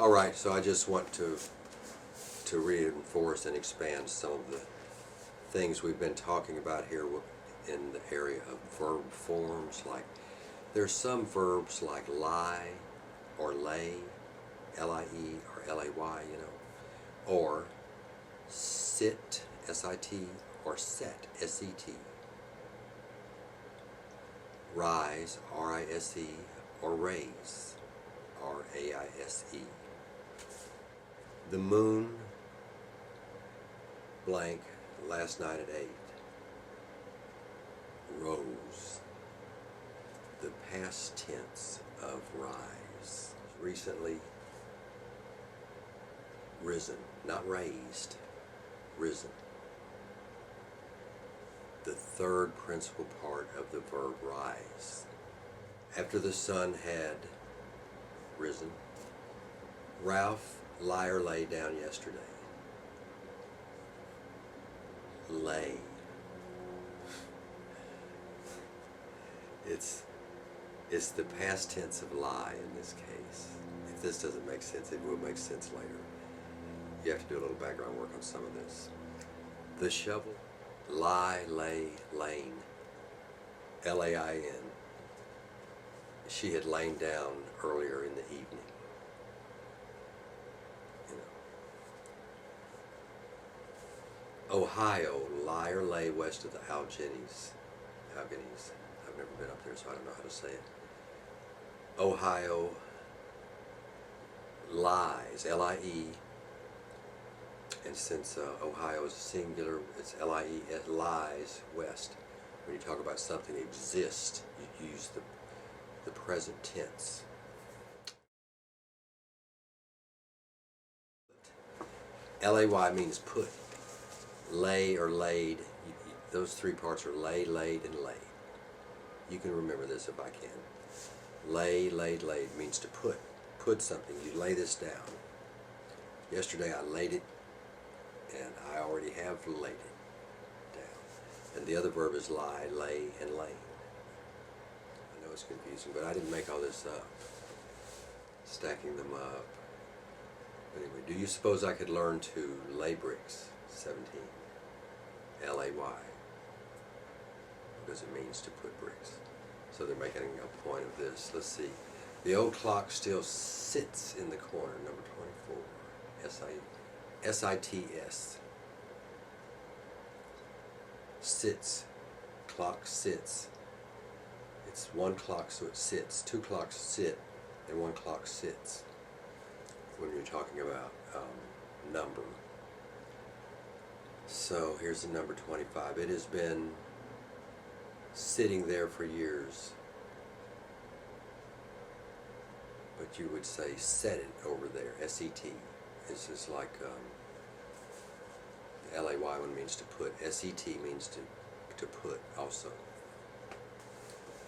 Alright, so I just want to reinforce and expand some of the things we've been talking about here in the area of verb forms. Like, there's some verbs like lie or lay, L-I-E or L-A-Y, or sit, S-I-T, or set, S-E-T, rise, R-I-S-E, or raise, R-A-I-S-E. The moon, blank, last night at 8, rose, the past tense of rise, recently risen, not raised, risen. The third principal part of the verb rise. After the sun had risen, Ralph lay down yesterday. Lay. It's the past tense of lie in this case. If this doesn't make sense, it will make sense later. You have to do a little background work on some of this. The shovel, lie, lay, lane, L-A-I-N. She had lain down earlier in the evening. Ohio, lie or lay west of the Alleghenies. I've never been up there, so I don't know how to say it. Ohio lies, L-I-E, and since Ohio is singular, it's L-I-E, it lies west. When you talk about something exists, you use the present tense. L-A-Y means put. Lay or laid, those three parts are lay, laid, and laid. You can remember this if I can. Lay, laid, laid means to put. Put something. You lay this down. Yesterday I laid it, and I already have laid it down. And the other verb is lie, lay, and lay. I know it's confusing, but I didn't make all this up. Stacking them up. Anyway, do you suppose I could learn to lay bricks? 17. L-A-Y. Because it means to put bricks. So they're making a point of this. Let's see. The old clock still sits in the corner, number 24. S-I-T-S. Sits. Clock sits. It's one clock, so it sits. Two clocks sit, and one clock sits. When you're talking about number. So here's the number 25. It has been sitting there for years. But you would say set it over there, S-E-T. It's just like the L-A-Y one means to put. S-E-T means to put also.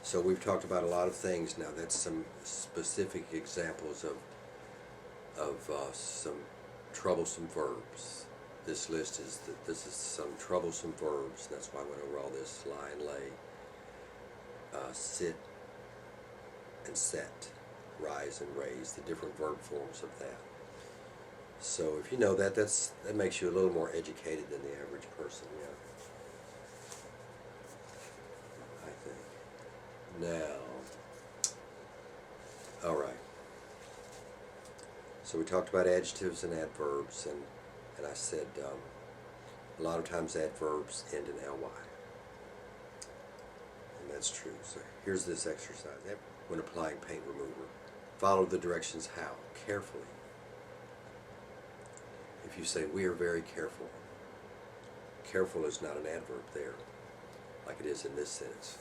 So we've talked about a lot of things now. That's some specific examples of some troublesome verbs. This list is this is some troublesome verbs. That's why I went over all this. Lie and lay, sit and set, rise and raise, the different verb forms of that. So if you know that, that makes you a little more educated than the average person, yeah. I think. Now, all right. So we talked about adjectives and adverbs, and I said a lot of times adverbs end in ly. And that's true. So here's this exercise. When applying paint remover, follow the directions how? Carefully. If you say, we are very careful, careful is not an adverb there, like it is in this sentence.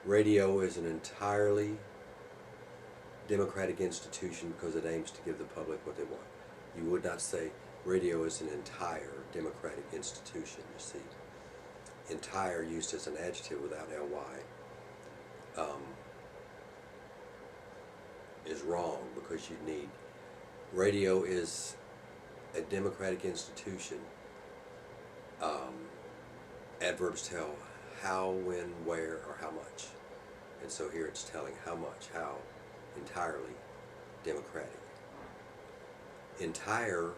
Radio is an entirely democratic institution because it aims to give the public what they want. You would not say radio is an entire democratic institution, you see. Entire used as an adjective without ly is wrong because you need, radio is a democratic institution. Adverbs tell how, when, where, or how much. And so here it's telling how much, how, entirely, democratic. Entire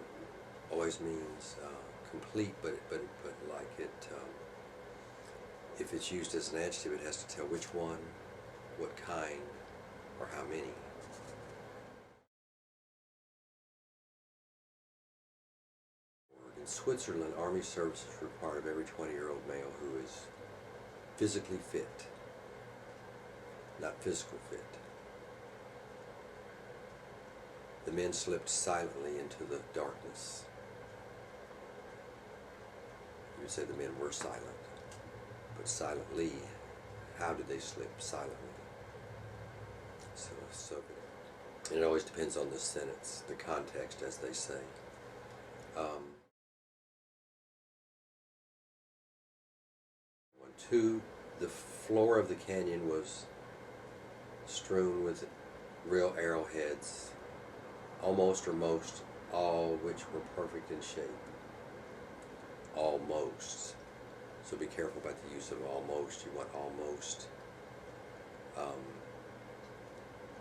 always means complete, but like it, if it's used as an adjective, it has to tell which one, what kind, or how many. In Switzerland, army service is required of every 20-year-old male who is physically fit, not physical fit. The men slipped silently into the darkness. You would say the men were silent, but silently, how did they slip silently? So and it always depends on the sentence, the context, as they say. Two, the floor of the canyon was strewn with real arrowheads, almost or most, all which were perfect in shape. Almost. So be careful about the use of almost. You want almost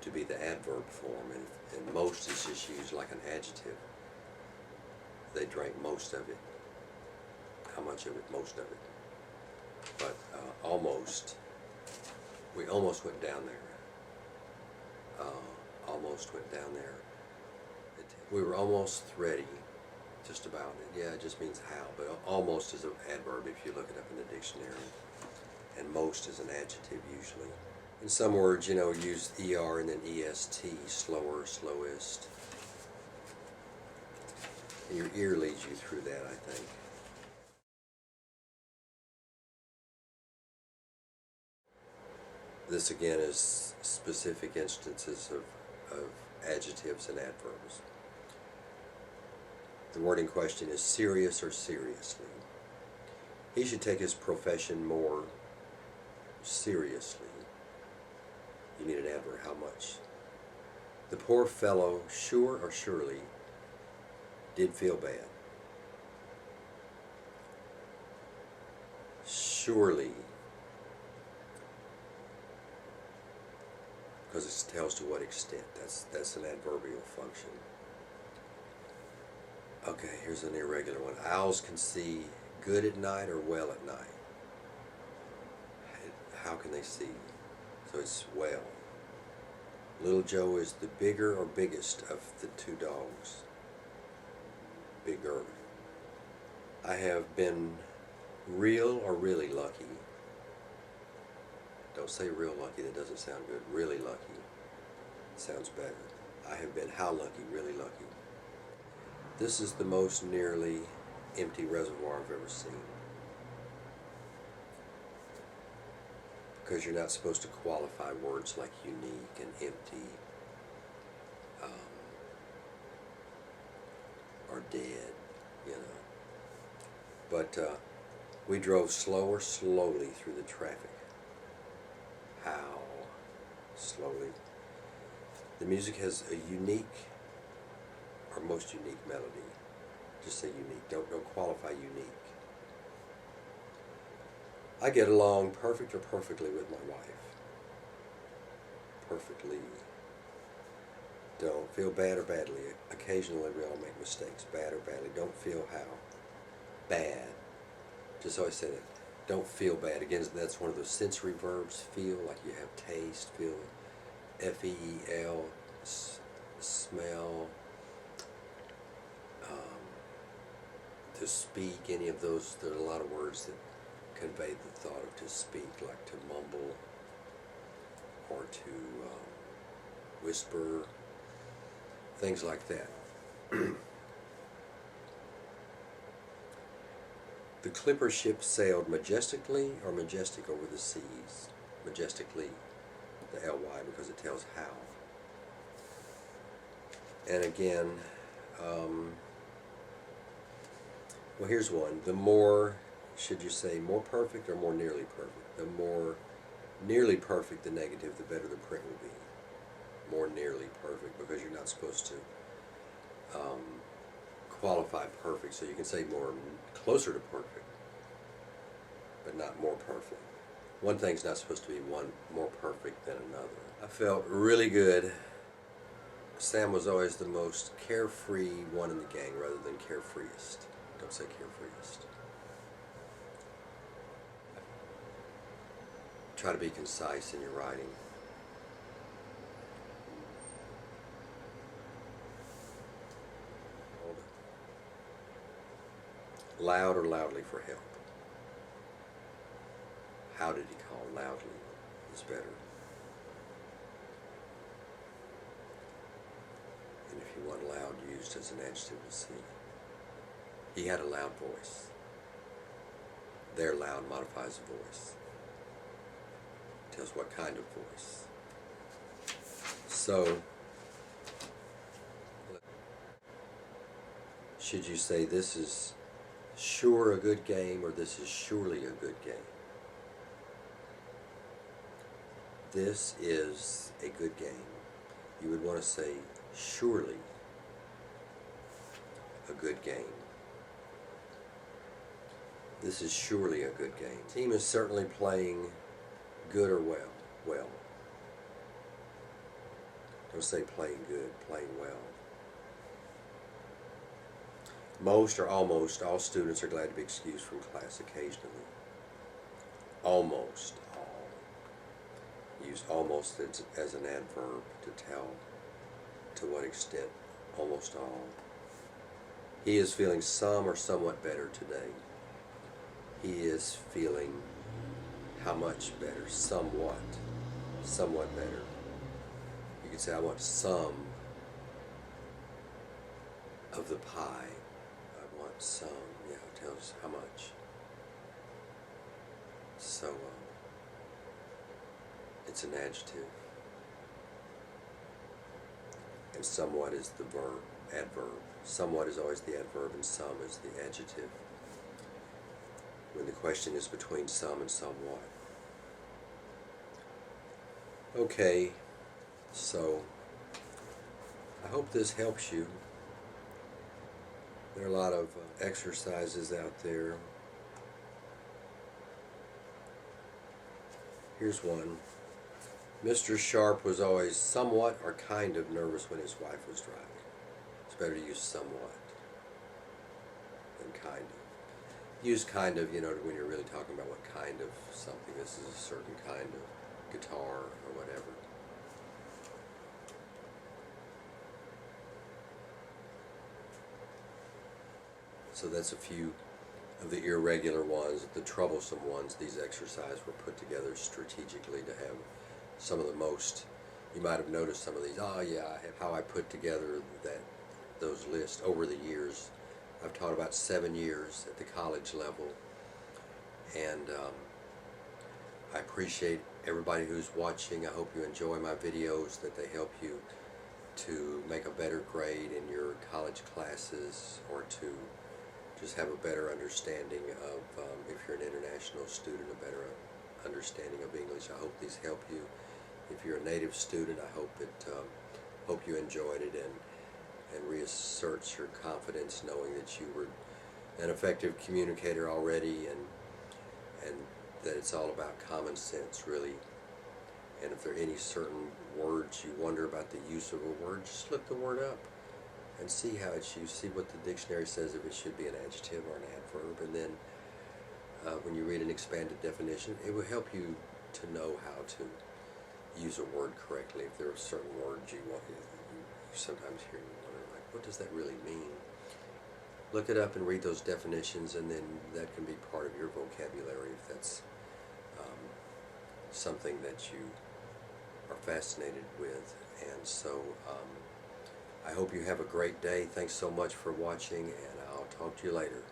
to be the adverb form, and most is just used like an adjective. They drank most of it. How much of it? Most of it. But almost, we almost went down there. Almost went down there. We were almost ready, just about it. Yeah, it just means how, but almost is an adverb if you look it up in the dictionary. And most is an adjective usually. In some words, you know, use ER and then EST, slower, slowest. And your ear leads you through that, I think. This again is specific instances of adjectives and adverbs. The word in question is serious or seriously. He should take his profession more seriously. You need an adverb, how much? The poor fellow, sure or surely, did feel bad. Surely, because it tells to what extent. That's an adverbial function. Okay, here's an irregular one. Owls can see good at night or well at night. How can they see? So it's well. Little Joe is the bigger or biggest of the two dogs. Bigger. I have been real or really lucky. Don't say real lucky, that doesn't sound good. Really lucky sounds better. I have been how lucky, really lucky. This is the most nearly empty reservoir I've ever seen. Because you're not supposed to qualify words like unique and empty or dead, you know. But we drove slowly through the traffic. How slowly. The music has a unique or most unique melody. Just say unique. Don't qualify unique. I get along perfect or perfectly with my wife. Perfectly. Don't feel bad or badly. Occasionally we all make mistakes. Bad or badly. Don't feel how. Bad. Just always say that. Don't feel bad. Again, that's one of those sensory verbs. Feel, like you have taste. Feel. F-E-E-L. Smell. To speak. Any of those. There are a lot of words that convey the thought of to speak, like to mumble or to whisper. Things like that. The clipper ship sailed majestically or majestic over the seas. Majestically, the L-Y, because it tells how. And again, well, here's one. The more, should you say more perfect or more nearly perfect? The more nearly perfect the negative, the better the print will be. More nearly perfect, because you're not supposed to qualify perfect, so you can say more closer to perfect. but not more perfect. One thing's not supposed to be one more perfect than another. I felt really good. Sam was always the most carefree one in the gang rather than carefreest. Don't say carefreest. Try to be concise in your writing. Loud or loudly for help. How did he call loudly is better. And if you want loud used as an adjective, we'll see. He had a loud voice. There, loud modifies a voice. Tells what kind of voice. So, should you say this is sure a good game or this is surely a good game? This is a good game. You would want to say surely a good game. This is surely a good game. The team is certainly playing good or well. Well. Don't say playing good, playing well. Most or almost all students are glad to be excused from class occasionally. Almost all. Use almost as an adverb to tell to what extent almost all. He is feeling some or somewhat better today. He is feeling how much better? Somewhat. Somewhat better. You could say, I want some of the pie. I want some. Yeah, it tells how much. So, it's an adjective. And somewhat is the verb, adverb. Somewhat is always the adverb and some is the adjective. When the question is between some and somewhat. Okay, so I hope this helps you. There are a lot of exercises out there. Here's one. Mr. Sharp was always somewhat or kind of nervous when his wife was driving. It's better to use somewhat than kind of. Use kind of, when you're really talking about what kind of something. This is a certain kind of guitar or whatever. So that's a few of the irregular ones, the troublesome ones. These exercises were put together strategically to have some of the most, you might have noticed some of these, how I put together those lists over the years. I've taught about 7 years at the college level, and I appreciate everybody who's watching. I hope you enjoy my videos, that they help you to make a better grade in your college classes, or to just have a better understanding of, if you're an international student, a better understanding of English. I hope these help you. If you're a native student, I hope you enjoyed it and reasserts your confidence, knowing that you were an effective communicator already, and that it's all about common sense, really. And if there are any certain words you wonder about the use of a word, just look the word up and see how it's used. See what the dictionary says, if it should be an adjective or an adverb, and then when you read an expanded definition, it will help you to know how to use a word correctly. If there are certain words you sometimes hear and you wonder, like, what does that really mean? Look it up and read those definitions, and then that can be part of your vocabulary if that's something that you are fascinated with. And so I hope you have a great day. Thanks so much for watching, and I'll talk to you later.